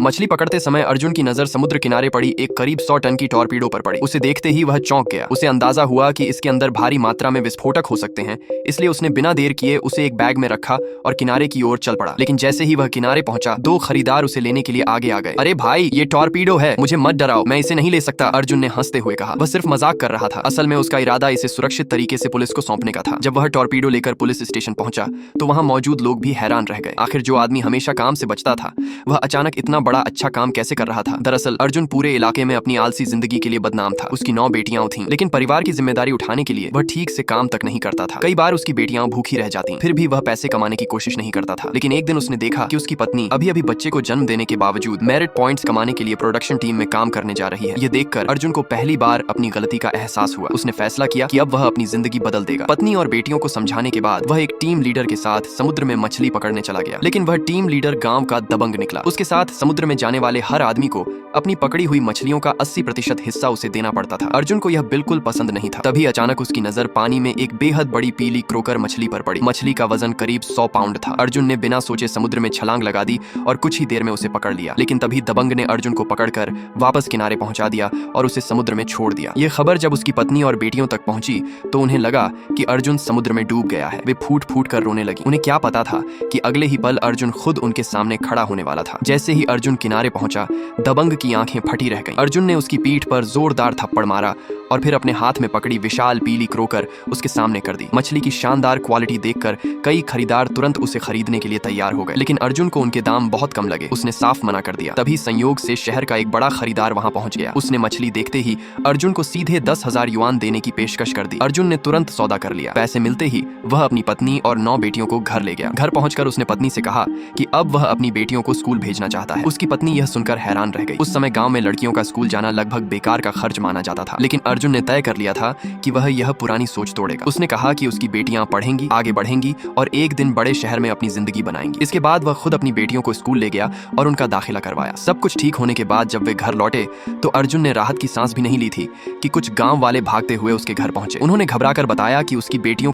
मछली पकड़ते समय अर्जुन की नजर समुद्र किनारे पड़ी एक करीब 100 टन की टॉर्पीडो पर पड़ी। उसे देखते ही वह चौंक गया। उसे अंदाजा हुआ कि इसके अंदर भारी मात्रा में विस्फोटक हो सकते हैं, इसलिए उसने बिना देर किए उसे एक बैग में रखा और किनारे की ओर चल पड़ा। लेकिन जैसे ही वह किनारे पहुंचा, 2 खरीदार उसे लेने के लिए आगे आ गए। अरे भाई, ये टॉर्पीडो है, मुझे मत डराओ, मैं इसे नहीं ले सकता, अर्जुन ने हंसते हुए कहा। वह सिर्फ मजाक कर रहा था। असल में उसका इरादा इसे सुरक्षित तरीके से पुलिस को सौंपने का था। जब वह टॉर्पीडो लेकर पुलिस स्टेशन पहुंचा तो वहां मौजूद लोग भी हैरान रह गए। आखिर जो आदमी हमेशा काम से बचता था, वह अचानक इतना बड़ा अच्छा काम कैसे कर रहा था। दरअसल अर्जुन पूरे इलाके में अपनी आलसी जिंदगी के लिए बदनाम था। उसकी 9 बेटियां थीं, लेकिन परिवार की जिम्मेदारी उठाने के लिए वह ठीक से काम तक नहीं करता था। कई बार उसकी बेटियां भूखी रह जाती, फिर भी वह पैसे कमाने की कोशिश नहीं करता था। लेकिन एक दिन उसने देखा कि उसकी पत्नी अभी बच्चे को जन्म देने के बावजूद मेरिट पॉइंट्स कमाने के लिए प्रोडक्शन टीम में काम करने जा रही है। ये देखकर अर्जुन को पहली बार अपनी गलती का एहसास हुआ। उसने फैसला किया कि अब वह अपनी जिंदगी बदल देगा। पत्नी और बेटियों को समझाने के बाद वह एक टीम लीडर के साथ समुद्र में मछली पकड़ने चला गया। लेकिन वह टीम लीडर गांव का दबंग निकला। उसके साथ समुद्र में जाने वाले हर आदमी को अपनी पकड़ी हुई मछलियों का 80% हिस्सा उसे देना पड़ता था। अर्जुन को यह बिल्कुल पसंद नहीं था। तभी अचानक उसकी नजर पानी में एक बेहद बड़ी पीली क्रोकर मछली पर पड़ी। मछली का वजन करीब 100 पाउंड था। अर्जुन ने बिना सोचे समुद्र में छलांग लगा दी और कुछ ही देर में उसे पकड़ लिया। लेकिन तभी दबंग ने अर्जुन को पकड़कर वापस किनारे पहुंचा दिया और उसे समुद्र में छोड़ दिया। यह खबर जब उसकी पत्नी और बेटियों तक पहुंची तो उन्हें लगा कि अर्जुन समुद्र में डूब गया है। वे फूट फूट कर रोने लगी। उन्हें क्या पता था कि अगले ही पल अर्जुन खुद उनके सामने खड़ा होने वाला था। जैसे ही अर्जुन किनारे पहुंचा, दबंग की आंखें फटी रह गईं। अर्जुन ने उसकी पीठ पर जोरदार थप्पड़ मारा और फिर अपने हाथ में पकड़ी विशाल पीली क्रोकर उसके सामने कर दी। मछली की शानदार क्वालिटी देखकर कई खरीदार तुरंत उसे खरीदने के लिए तैयार हो गए। लेकिन अर्जुन को उनके दाम बहुत कम लगे। उसने साफ मना कर दिया। तभी संयोग से शहर का एक बड़ा खरीदार वहां पहुंच गया। उसने मछली देखते ही अर्जुन को सीधे 10,000 युआन देने की पेशकश कर दी। अर्जुन ने तुरंत सौदा कर लिया। पैसे मिलते ही वह अपनी पत्नी और 9 बेटियों को घर ले गया। घर पहुंचकर उसने पत्नी से कहा कि अब वह अपनी बेटियों को स्कूल भेजना चाहता है। उसकी पत्नी यह सुनकर हैरान रह गई। उस समय गांव में लड़कियों का स्कूल जाना लगभग बेकार का खर्च माना जाता था। लेकिन अर्जुन ने तय कर लिया था कि वह यह पुरानी सोच तोड़ेगा। उसने कहा कि उसकी बेटियां पढ़ेंगी, आगे बढ़ेंगी और एक दिन बड़े शहर में अपनी जिंदगी बनाएंगी। इसके बाद वह खुद अपनी बेटियों को स्कूल ले गया और उनका दाखिला करवाया। सब कुछ ठीक होने के बाद जब वे घर लौटे तो अर्जुन ने राहत की सांस भी नहीं ली थी कि कुछ गांव वाले भागते हुए उसके घर पहुंचे। उन्होंने घबराकर बताया कि उसकी बेटियों